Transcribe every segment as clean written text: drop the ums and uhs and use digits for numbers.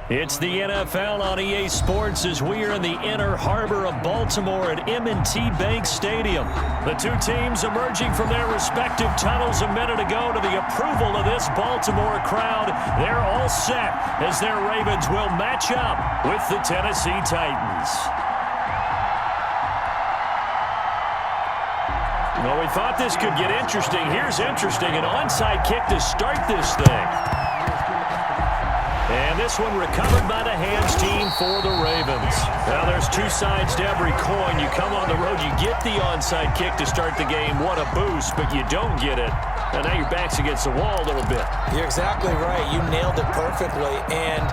It's the NFL on EA Sports as we are in the inner harbor of Baltimore at M&T Bank Stadium. The two teams emerging from their respective tunnels a minute ago to the approval of this Baltimore crowd. They're all set as their Ravens will match up with the Tennessee Titans. Well, we thought this could get interesting. Here's interesting, an onside kick to start this thing. And this one recovered by the hands team for the Ravens. Now, there's two sides to every coin. You come on the road, you get the onside kick to start the game. What a boost, but you don't get it. And now your back's against the wall a little bit. You're exactly right. You nailed it perfectly. And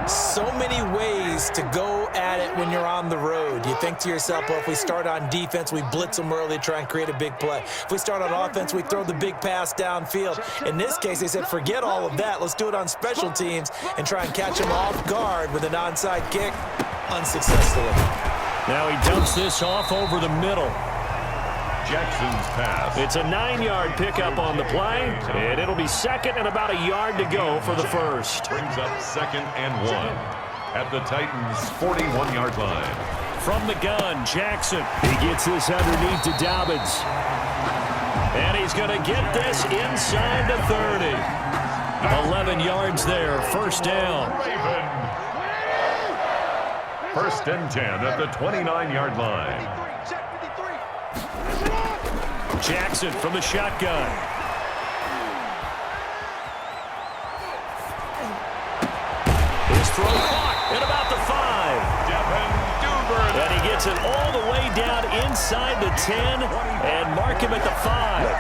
so many ways to go at it when you're on the road. You think to yourself, well, if we start on defense, we blitz them early, try and create a big play. If we start on offense, we throw the big pass downfield. In this case, they said, forget all of that. Let's do it on special teams and try and catch them off guard with an onside kick unsuccessfully. Now he dumps this off over the middle. Jackson's pass. It's a 9-yard pickup on the play, and it'll be second and about a yard to go for the first. Brings up 2nd and 1 at the Titans' 41-yard line. From the gun, Jackson. He gets this underneath to Dobbins. And he's going to get this inside the 30. 11 yards there, first down. First and 10 at the 29-yard line. Jackson from the shotgun. His throw caught at about the 5. And he gets it all the way down inside the 10 and mark him at the 5.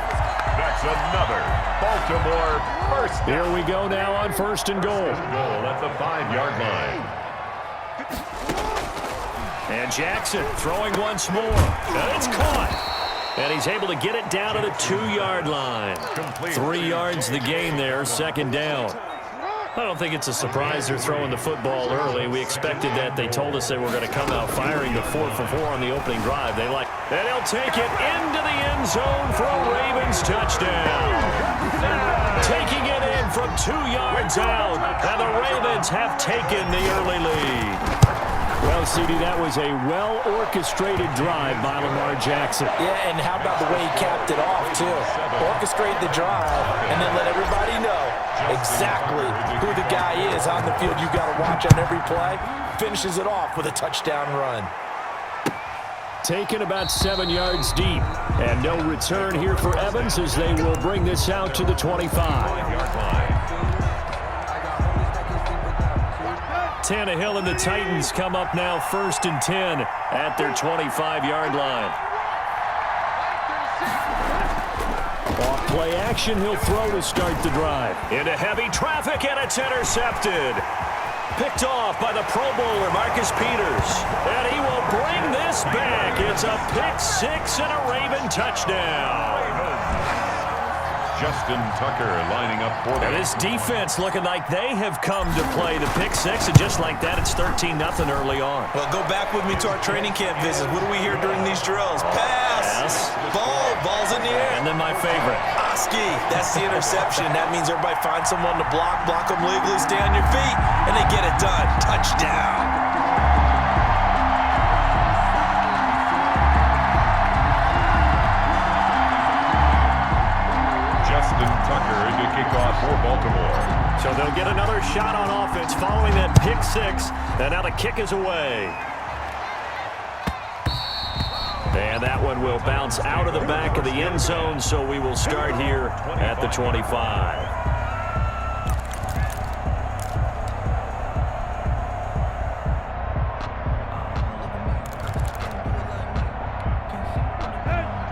That's another Baltimore first down. Here we go now on first and goal. Goal at the 5-yard line. And Jackson throwing once more. And it's caught. And he's able to get it down to the 2-yard line. 3 yards the gain there, second down. I don't think it's a surprise they're throwing the football early. We expected that. They told us they were going to come out firing the 4-for-4 on the opening drive. And he'll take it into the end zone for a Ravens touchdown. Taking it in from 2 yards out. And the Ravens have taken the early lead. Well, CD, that was a well-orchestrated drive by Lamar Jackson. Yeah, and how about the way he capped it off, too? Orchestrate the drive and then let everybody know exactly who the guy is on the field you got to watch on every play. Finishes it off with a touchdown run. Taken about 7 yards deep. And no return here for Evans as they will bring this out to the 25. Tannehill and the Titans come up now first and 10 at their 25-yard line. Off play action, he'll throw to start the drive. Into heavy traffic, and it's intercepted. Picked off by the Pro Bowler, Marcus Peters. And he will bring this back. It's a pick six and a Raven touchdown. Justin Tucker lining up for them. And this defense looking like they have come to play the pick six, and just like that, it's 13-0 early on. Well, go back with me to our training camp visits. What do we hear during these drills? Pass. Ball's in the air. And then my favorite. Oski, that's the interception. That means everybody finds someone to block them legally, stay on your feet, and they get it done. Touchdown. Tucker to kick off for Baltimore. So they'll get another shot on offense following that pick six, and now the kick is away. And that one will bounce out of the back of the end zone, so we will start here at the 25.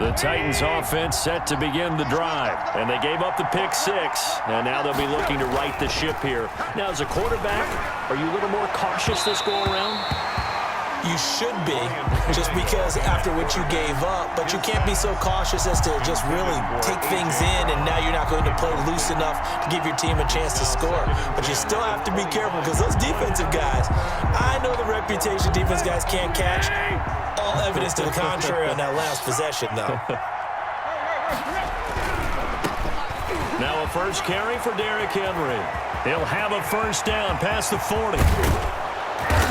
The Titans offense set to begin the drive, and they gave up the pick six, and now they'll be looking to right the ship here. Now, as a quarterback, are you a little more cautious this go around? You should be, just because after what you gave up, but you can't be so cautious as to just really take things in, and now you're not going to play loose enough to give your team a chance to score. But you still have to be careful, because those defensive guys, I know the reputation defense guys can't catch. All evidence to the contrary on that last possession, though. Now a first carry for Derrick Henry. He'll have a first down past the 40.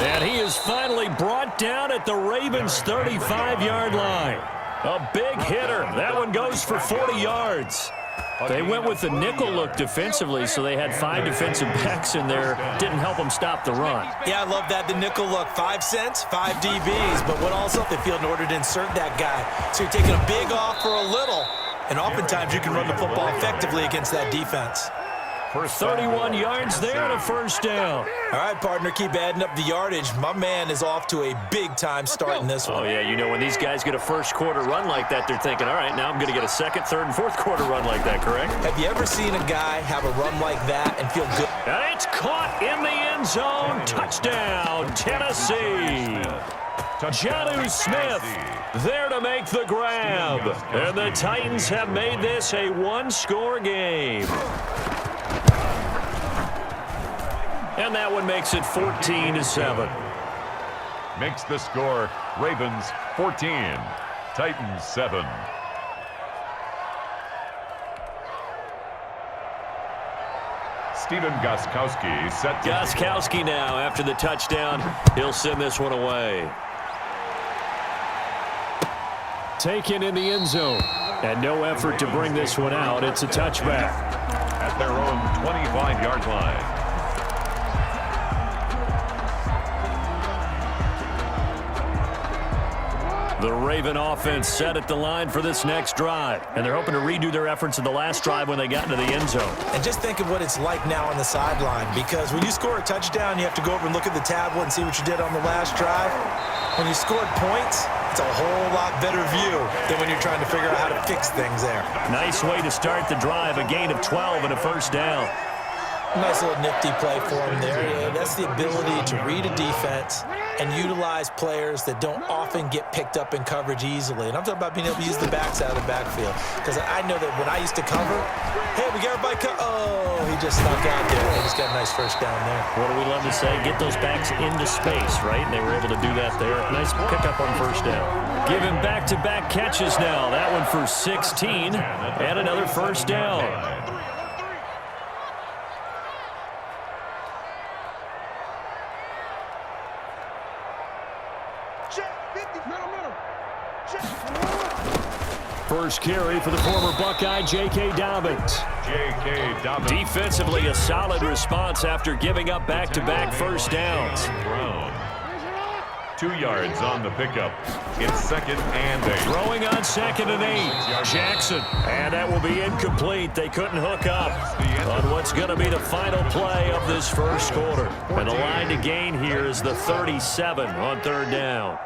And he is finally brought down at the Ravens' 35-yard line. A big hitter. That one goes for 40 yards. They went with the nickel look defensively, so they had 5 defensive backs in there. Didn't help them stop the run. Yeah, I love that, the nickel look. 5 cents, 5 DBs. But what also they feel in order to insert that guy? So you're taking a big off for a little. And oftentimes you can run the football effectively against that defense. For 31 yards there and a first down. All right, partner, keep adding up the yardage. My man is off to a big-time start in this one. Oh, yeah, you know, when these guys get a first-quarter run like that, they're thinking, all right, now I'm going to get a second, third, and fourth-quarter run like that, correct? Have you ever seen a guy have a run like that and feel good? And it's caught in the end zone. Touchdown, Tennessee. Jonnu Smith there to make the grab. And the Titans have made this a one-score game. And that one makes it 14-7. Makes the score Ravens 14, Titans 7. Stephen Gostkowski set. Gostkowski now after the touchdown. He'll send this one away. Taken in the end zone. And no effort to bring this one out. It's a touchback. At their own 25-yard line. The Raven offense set at the line for this next drive. And they're hoping to redo their efforts in the last drive when they got into the end zone. And just think of what it's like now on the sideline, because when you score a touchdown, you have to go over and look at the tablet and see what you did on the last drive. When you scored points, it's a whole lot better view than when you're trying to figure out how to fix things there. Nice way to start the drive, a gain of 12 and a first down. Nice little nifty play for him there. Yeah, that's the ability to read a defense and utilize players that don't often get picked up in coverage easily. And I'm talking about being able to use the backs out of the backfield. Because I know that when I used to cover, hey, we got everybody oh, he just snuck out there. He just got a nice first down there. What do we love to say? Get those backs into space, right? And they were able to do that there. Nice pickup on first down. Give him back-to-back catches now. That one for 16 and another first down. First carry for the former Buckeye, J.K. Dobbins. J.K. Dobbins. Defensively, a solid response after giving up back-to-back first downs. Brown. 2 yards on the pickup. It's 2nd and 8. Throwing on 2nd and 8. Jackson. And that will be incomplete. They couldn't hook up on what's going to be the final play of this first quarter. And the line to gain here is the 37 on 3rd down.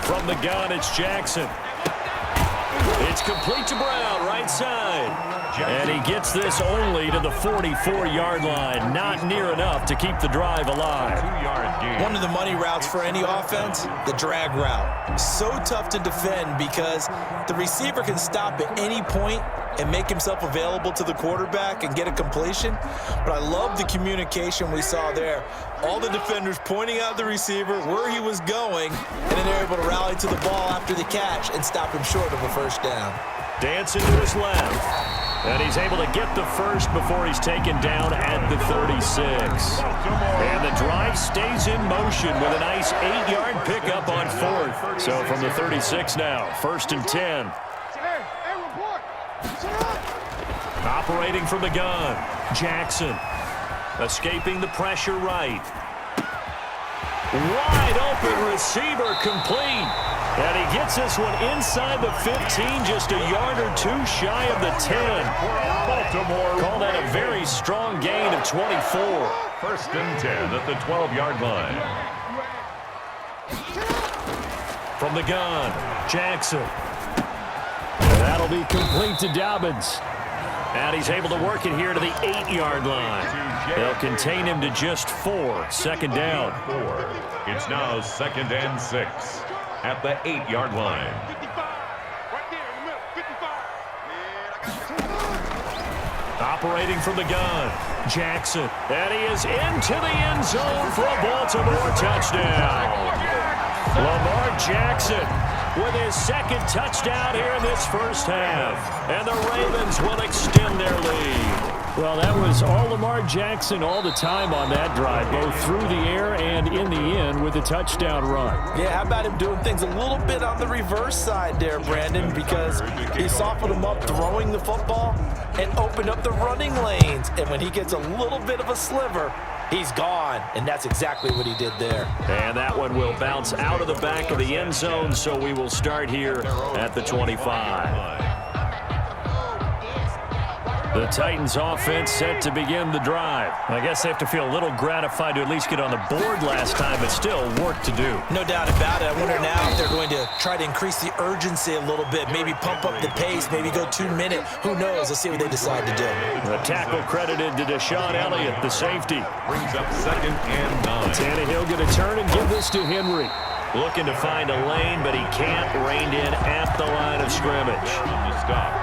From the gun, it's Jackson. It's complete to Brown, right side. And he gets this only to the 44-yard line. Not near enough to keep the drive alive. 2-yard gain. One of the money routes for any offense, the drag route. So tough to defend because the receiver can stop at any point and make himself available to the quarterback and get a completion. But I love the communication we saw there. All the defenders pointing out the receiver, where he was going, and then they're able to rally to the ball after the catch and stop him short of a first down. Dancing to his left. And he's able to get the first before he's taken down at the 36. And the drive stays in motion with a nice 8-yard pickup on 4th. So from the 36 now, 1st and 10. Operating from the gun, Jackson. Escaping the pressure right. Wide open receiver complete. And he gets this one inside the 15, just a yard or two shy of the 10. Baltimore. Call that a very strong gain of 24. 1st and 10 at the 12-yard line. From the gun, Jackson. That'll be complete to Dobbins. And he's able to work it here to the 8-yard line. They'll contain him to just 4. 2nd down. 4. It's now 2nd and 6 at the 8-yard line. Operating from the gun, Jackson. And he is into the end zone for a Baltimore touchdown. Lamar Jackson with his second touchdown here in this first half. And the Ravens will extend their lead. Well, that was all Lamar Jackson all the time on that drive, both through the air and in the end with a touchdown run. Yeah, how about him doing things a little bit on the reverse side there, Brandon, because he softened him up throwing the football and opened up the running lanes. And when he gets a little bit of a sliver, he's gone, and that's exactly what he did there. And that one will bounce out of the back of the end zone, so we will start here at the 25. The Titans offense set to begin the drive. I guess they have to feel a little gratified to at least get on the board last time, but still work to do. No doubt about it. I wonder now if they're going to try to increase the urgency a little bit, maybe pump up the pace, maybe go 2 minute. Who knows? Let's see what they decide to do. The tackle credited to Deshaun Elliott, the safety. Brings up 2nd and 9. Tannehill going to turn and give this to Henry. Looking to find a lane, but he can't. Reined in at the line of scrimmage. Stop.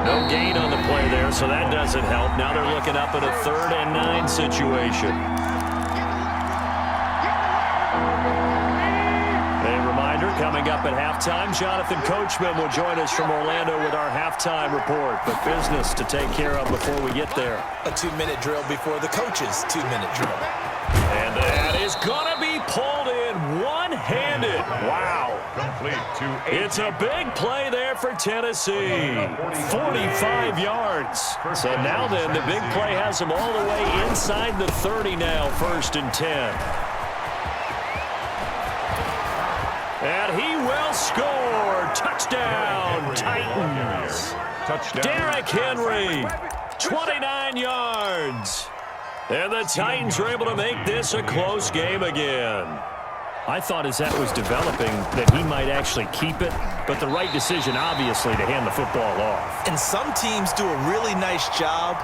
No gain on the play there, so that doesn't help. Now they're looking up at a 3rd and 9 situation. A reminder, coming up at halftime, Jonathan Coachman will join us from Orlando with our halftime report. But business to take care of before we get there. A 2-minute drill before the coach's 2-minute drill. And that is going to be pulled in one-handed. Wow. Complete to 8. It's a big play there for Tennessee. 45 yards. So now then, the big play has them all the way inside the 30 now, 1st and 10. And he will score. Touchdown, Titans. Touchdown. Derrick Henry, 29 yards. And the Titans are able to make this a close game again. I thought as that was developing that he might actually keep it, but the right decision, obviously, to hand the football off. And some teams do a really nice job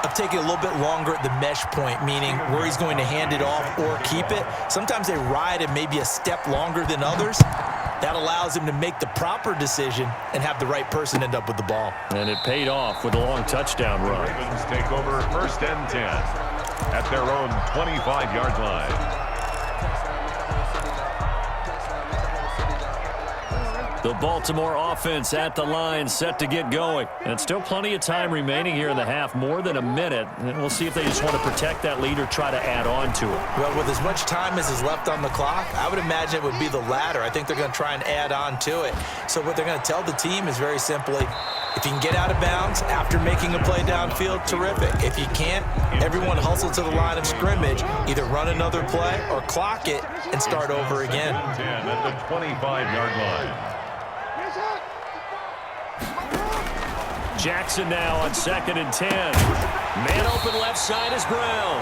of taking a little bit longer at the mesh point, meaning where he's going to hand it off or keep it. Sometimes they ride it maybe a step longer than others. That allows him to make the proper decision and have the right person end up with the ball. And it paid off with a long touchdown run. Ravens take over 1st and 10 at their own 25-yard line. The Baltimore offense at the line, set to get going. And still plenty of time remaining here in the half, more than a minute. And we'll see if they just want to protect that lead or try to add on to it. Well, with as much time as is left on the clock, I would imagine it would be the latter. I think they're going to try and add on to it. So what they're going to tell the team is very simply, if you can get out of bounds after making a play downfield, terrific. If you can't, everyone hustle to the line of scrimmage, either run another play or clock it and start over again. 10 at the 25-yard line. Jackson now on 2nd and 10. Man open left side is Brown.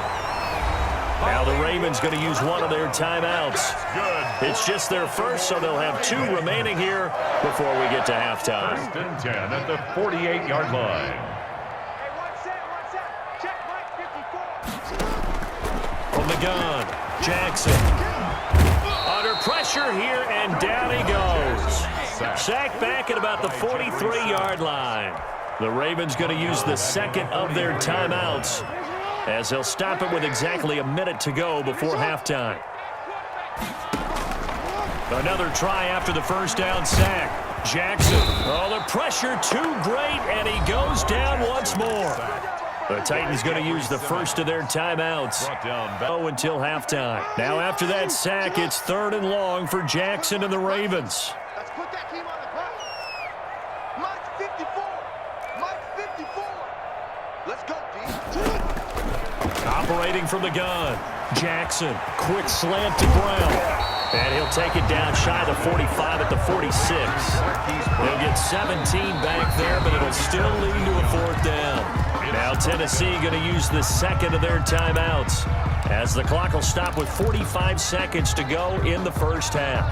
Now the Ravens going to use one of their timeouts. Good. It's just their first, so they'll have 2 remaining here before we get to halftime. 1st and 10 at the 48-yard line. From the gun, Jackson. Under pressure here, and down he goes. Sacked back at about the 43-yard line. The Ravens going to use the 2nd of their timeouts as they'll stop it with exactly a minute to go before halftime. Another try after the first down sack. Jackson. Oh, the pressure too great, and he goes down once more. The Titans going to use the first of their timeouts. Until halftime. Now after that sack, it's 3rd and long for Jackson and the Ravens. Let's put that team on the clock. Mike 54. Mike 54. Let's go, D. Operating from the gun. Jackson. Quick slant to Brown. And he'll take it down shy of the 45 at the 46. They'll get 17 back there, but it'll still lead to a 4th down. Now Tennessee going to use the 2nd of their timeouts as the clock will stop with 45 seconds to go in the first half.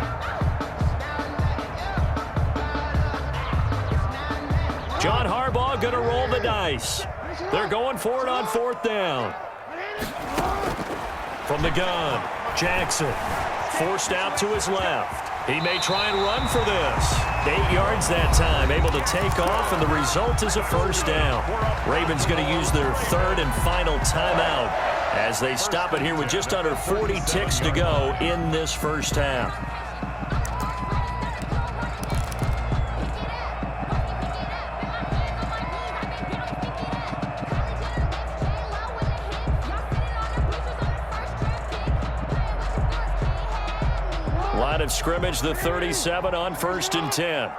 John Harbaugh going to roll the dice. They're going for it on 4th down. From the gun, Jackson forced out to his left. He may try and run for this. 8 yards that time, able to take off, and the result is a first down. Ravens going to use their third and final timeout as they stop it here with just under 40 ticks to go in this first half. Line of scrimmage, the 37 on 1st and 10.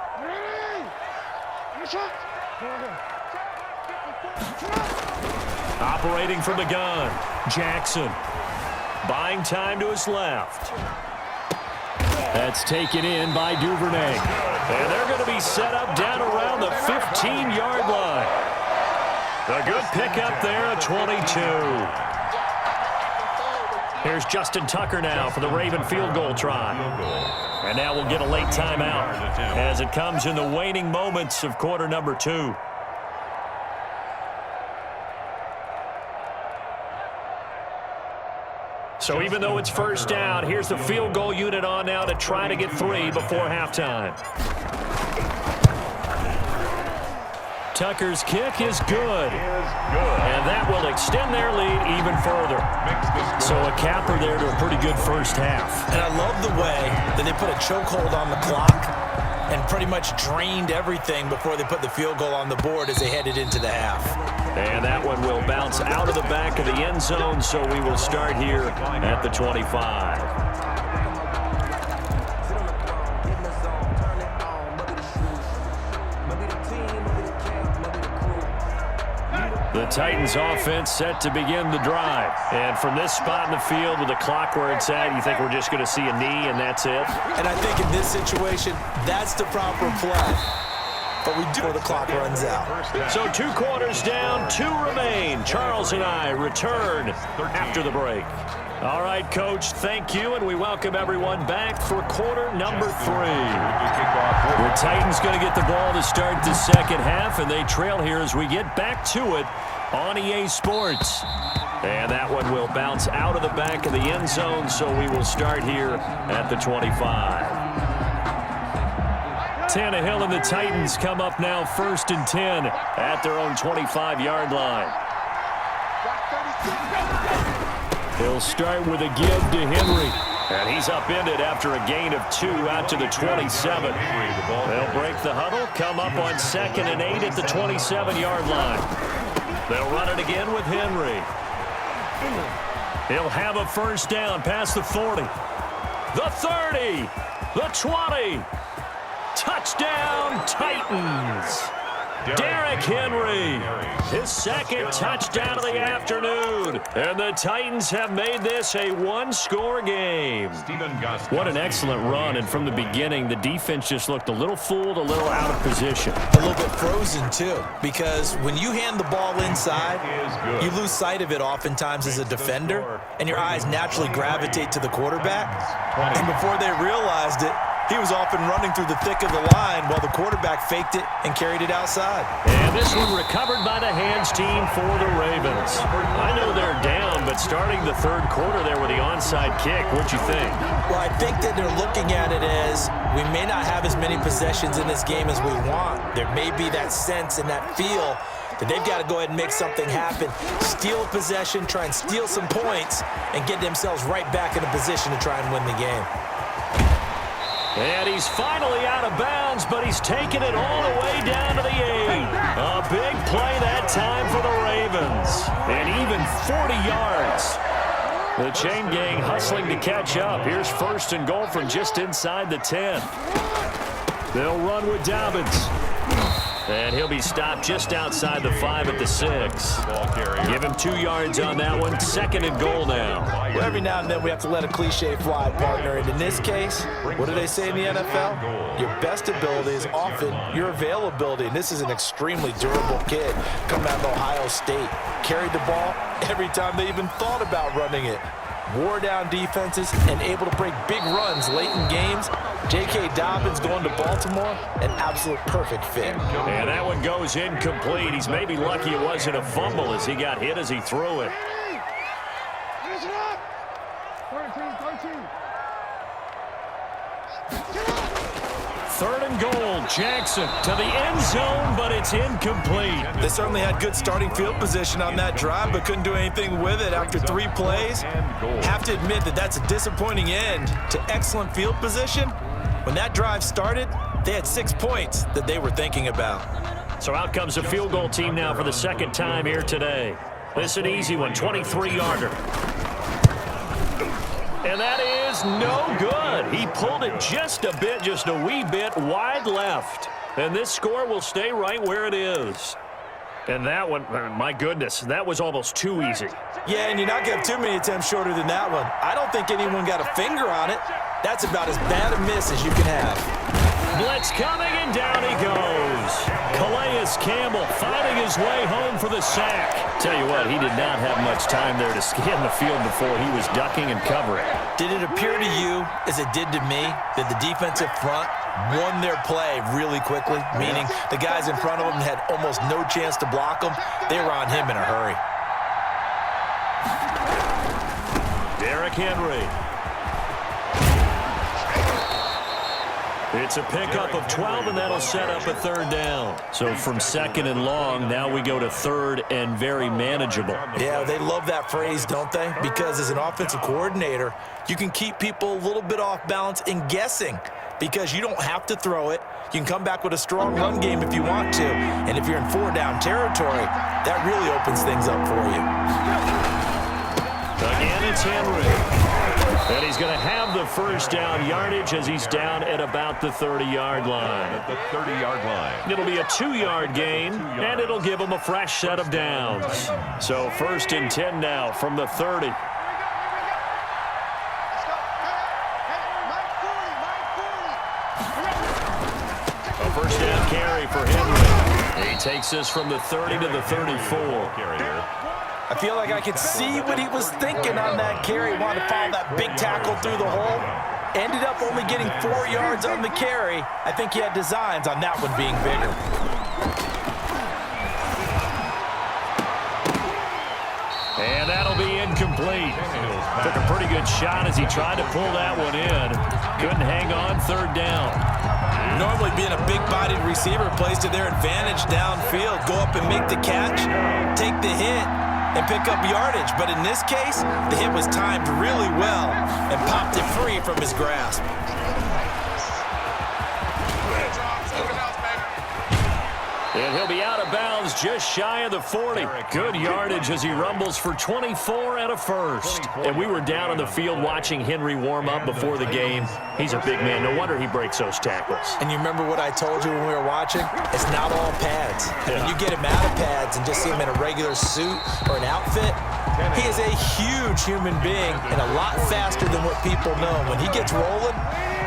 Operating from the gun, Jackson. Buying time to his left. That's taken in by Duvernay. And they're going to be set up down around the 15-yard line. A good pickup there at 22. Here's Justin Tucker now for the Raven field goal try. And now we'll get a late timeout as it comes in the waning moments of quarter number 2. So even though it's first down, here's the field goal unit on now to try to get 3 before halftime. Tucker's kick is good. And that will extend their lead even further. So a capper there to a pretty good first half. And I love the way that they put a chokehold on the clock and pretty much drained everything before they put the field goal on the board as they headed into the half. And that one will bounce out of the back of the end zone, so we will start here at the 25. The Titans offense set to begin the drive. And from this spot in the field with the clock where it's at, you think we're just going to see a knee and that's it? And I think in this situation, that's the proper play. But we do before the clock runs out. So 2 quarters down, 2 remain. Charles and I return after the break. All right, Coach, thank you, and we welcome everyone back for quarter number 3. The Titans going to get the ball to start the second half, and they trail here as we get back to it on EA Sports. And that one will bounce out of the back of the end zone, so we will start here at the 25. Tannehill and the Titans come up now 1st and 10 at their own 25-yard line. He'll start with a give to Henry. And he's upended after a gain of 2 out to the 27. They'll break the huddle, come up on 2nd and 8 at the 27-yard line. They'll run it again with Henry. He'll have a first down past the 40. The 30. The 20. Touchdown, Titans. Derrick Henry, his 2nd touchdown of the afternoon. And the Titans have made this a 1-score game. What an excellent run. And from the beginning, the defense just looked a little fooled, a little out of position. A little bit frozen, too, because when you hand the ball inside, you lose sight of it oftentimes as a defender, and your eyes naturally gravitate to the quarterback. And before they realized it, he was off and running through the thick of the line while the quarterback faked it and carried it outside. And this one recovered by the hands team for the Ravens. I know they're down, but starting the 3rd quarter there with the onside kick, what'd you think? Well, I think that they're looking at it as we may not have as many possessions in this game as we want. There may be that sense and that feel that they've got to go ahead and make something happen, steal possession, try and steal some points, and get themselves right back in a position to try and win the game. And he's finally out of bounds, but he's taken it all the way down to the 8. A big play that time for the Ravens. And even 40 yards. The chain gang hustling to catch up. Here's 1st and goal from just inside the 10. They'll run with Dobbins. And he'll be stopped just outside the 5 at the 6. Give him 2 yards on that one. 2nd and goal now. Well, every now and then we have to let a cliche fly, partner. And in this case, what do they say in the NFL? Your best ability is often your availability. And this is an extremely durable kid coming out of Ohio State. Carried the ball every time they even thought about running it. Wore down defenses and able to break big runs late in games. J.K. Dobbins going to Baltimore, an absolute perfect fit. And that one goes incomplete. He's maybe lucky it wasn't a fumble as he got hit as he threw it. Third and goal. Jackson to the end zone, but it's incomplete. They certainly had good starting field position on that drive, but couldn't do anything with it after 3 plays. Have to admit that that's a disappointing end to excellent field position. When that drive started, they had 6 points that they were thinking about. So out comes a field goal team now for the second time here today. This is an easy one, 23-yarder. And that is no good. He pulled it just a bit, just a wee bit wide left. And this score will stay right where it is. And that one, my goodness, that was almost too easy. Yeah, and you're not going to have too many attempts shorter than that one. I don't think anyone got a finger on it. That's about as bad a miss as you can have. Blitz coming, and down he goes. Calais Campbell finding his way home for the sack. Tell you what, he did not have much time there to scan the field before he was ducking and covering. Did it appear to you, as it did to me, that the defensive front won their play really quickly? Meaning the guys in front of them had almost no chance to block them. They were on him in a hurry. Derrick Henry. It's a pickup of 12, and that'll set up a third down. So from second and long, now we go to third and very manageable. Yeah, they love that phrase, don't they? Because as an offensive coordinator, you can keep people a little bit off balance and guessing because you don't have to throw it. You can come back with a strong run game if you want to. And if you're in 4-down territory, that really opens things up for you. Again, it's Henry. And he's going to have the first down yardage as he's down at about the 30-yard line. At the 30-yard line. It'll be a 2-yard gain, and it'll give him a fresh set of downs. So first and 10 now from the 30. A first down carry for Henry. He takes this from the 30 to the 34. I feel like I could see what he was thinking on that carry. Wanted to follow that big tackle through the hole. Ended up only getting 4 yards on the carry. I think he had designs on that one being bigger. And that'll be incomplete. Took a pretty good shot as he tried to pull that one in. Couldn't hang on, third down. Normally being a big-bodied receiver plays to their advantage downfield. Go up and make the catch, take the hit, and pick up yardage. But in this case, the hit was timed really well and popped it free from his grasp. And he'll be out of bounds just shy of the 40. Good yardage as he rumbles for 24 and a first. And we were down on the field watching Henry warm up before the game. He's a big man. No wonder he breaks those tackles. And you remember what I told you when we were watching? It's not all pads. When you get him out of pads and just see him in a regular suit or an outfit, he is a huge human being and a lot faster than what people know. When he gets rolling,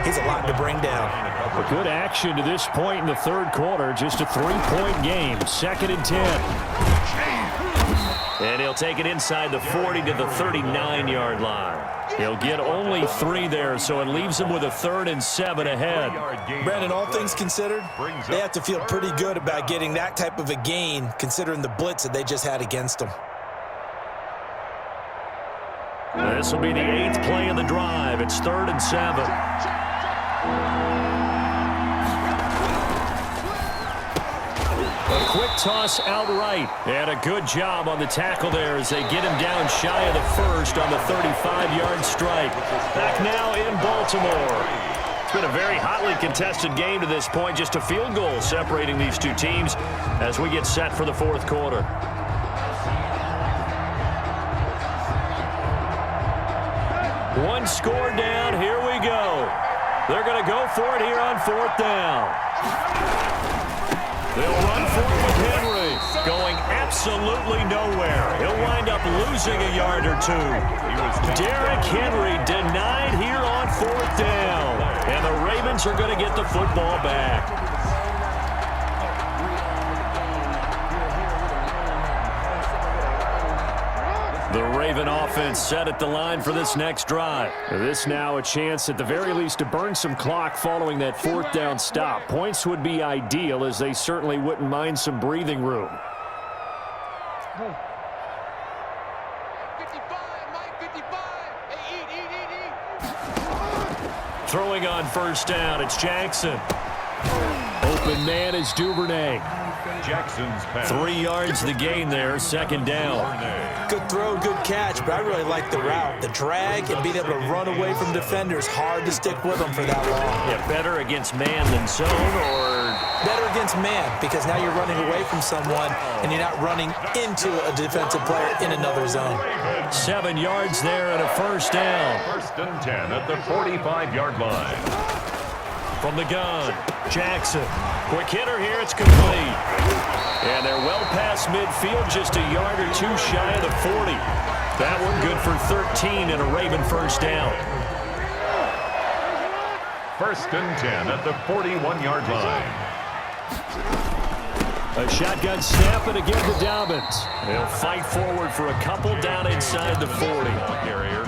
he's a lot to bring down. A good action to this point in the third quarter. Just a 3-point game. Second and 10. And he'll take it inside the 40 to the 39-yard line. He'll get only 3 there, so it leaves him with a 3rd and 7 ahead. Brandon, all things considered, they have to feel pretty good about getting that type of a gain considering the blitz that they just had against them. This will be the 8th play of the drive. It's 3rd and 7. A quick toss outright, and a good job on the tackle there as they get him down shy of the first on the 35-yard strike. Back now in Baltimore. It's been a very hotly contested game to this point, just a field goal separating these two teams as we get set for the fourth quarter. One score down, here we go. They're going to go for it here on 4th down. They'll run for it with Henry, going absolutely nowhere. He'll wind up losing a yard or 2. Derrick Henry denied here on 4th down. And the Ravens are going to get the football back. The Raven offense set at the line for this next drive. This now a chance at the very least to burn some clock following that 4th down stop. Points would be ideal as they certainly wouldn't mind some breathing room. Mike 55. Hey, eat. Throwing on first down, it's Jackson. Open man is Duvernay. Jackson's pass. 3 yards the gain there, second down. Good throw, good catch, but I really like the route. The drag and being able to run away from defenders, hard to stick with them for that long. Yeah, better against man than zone, or Better against man, because now you're running away from someone and you're not running into a defensive player in another zone. 7 yards there and a first down. First and 10 at the 45-yard line. From the gun, Jackson. Quick hitter here, it's complete. And they're well past midfield, just a yard or two shy of the 40. That one good for 13 and a Raven first down. First and 10 at the 41-yard line. A shotgun snap and again to Dobbins. They'll fight forward for a couple down inside the 40.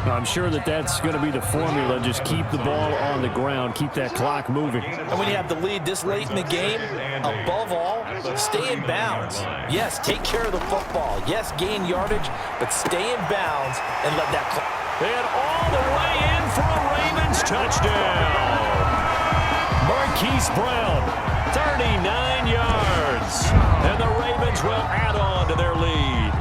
I'm sure that's going to be the formula. Just keep the ball on the ground. Keep that clock moving. And when you have the lead this late in the game, above all, stay in bounds. Yes, take care of the football. Yes, gain yardage, but stay in bounds and let that clock. And all the way in for a Ravens touchdown. Marquise Brown, 39 yards. And the Ravens will add on to their lead.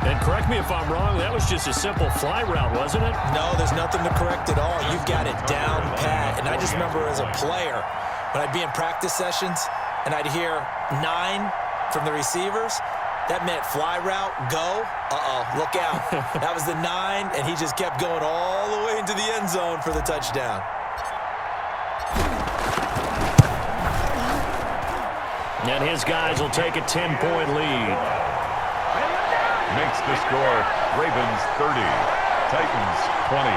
And correct me if I'm wrong, that was just a simple fly route, wasn't it? No, there's nothing to correct at all. You've got it down pat. And I just remember as a player, when I'd be in practice sessions and I'd hear 9 from the receivers, that meant fly route, go. Look out. That was the 9, and he just kept going all the way into the end zone for the touchdown. And his guys will take a 10-point lead. Makes the score Ravens 30, Titans 20.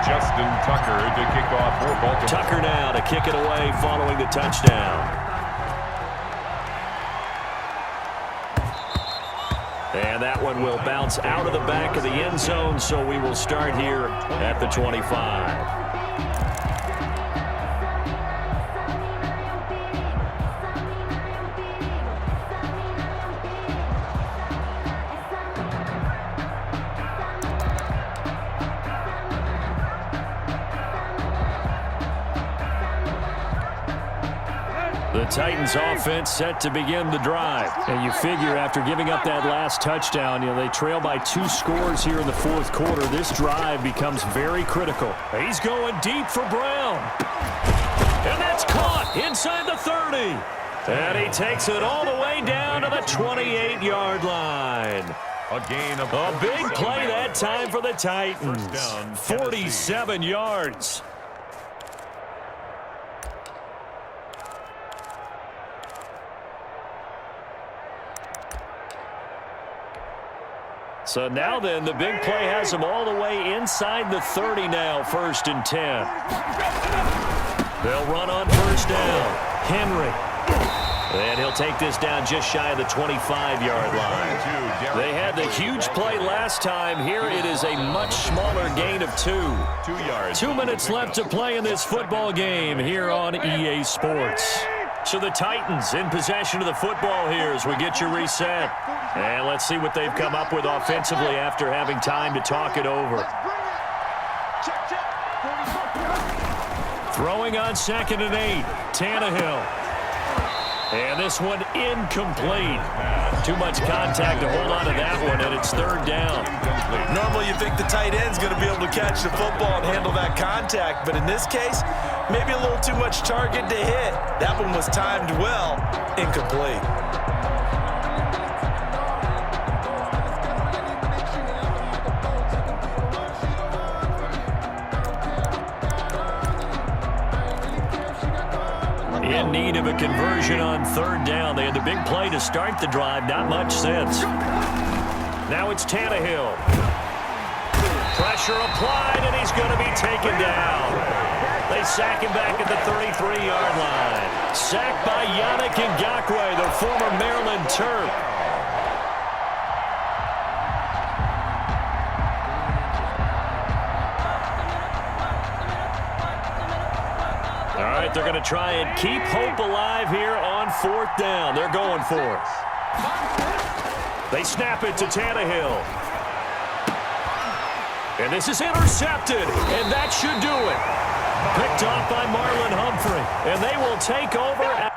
Justin Tucker to kick off for Baltimore. Tucker now to kick it away following the touchdown. And that one will bounce out of the back of the end zone, so we will start here at the 25. The Titans offense set to begin the drive. And you figure after giving up that last touchdown, they trail by 2 scores here in the fourth quarter. This drive becomes very critical. He's going deep for Brown. And that's caught inside the 30. And he takes it all the way down to the 28-yard line. A gain of A big play that time for the Titans. First down, 47 yards. So now then, the big play has them all the way inside the 30 now, first and 10. They'll run on first down. Henry. And he'll take this down just shy of the 25-yard line. They had the huge play last time. Here it is a much smaller gain of 2. 2 yards. 2 minutes left to play in this football game here on EA Sports. So the Titans in possession of the football here as we get you reset. And let's see what they've come up with offensively after having time to talk it over. Throwing on 2nd and 8, Tannehill. And this one incomplete. Too much contact to hold on to that one, and it's 3rd down. Normally you think the tight end's going to be able to catch the football and handle that contact, but in this case, maybe a little too much target to hit. That one was timed well, incomplete. In need of a conversion on 3rd down. They had the big play to start the drive. Not much since. Now it's Tannehill. Pressure applied, and he's going to be taken down. They sack him back at the 33-yard line. Sacked by Yannick Ngakoue, the former Maryland Terp. All right, they're going going to try and keep hope alive here on 4th down. They're going for it. They snap it to Tannehill. And this is intercepted, and that should do it. Picked off by Marlon Humphrey, and they will take over.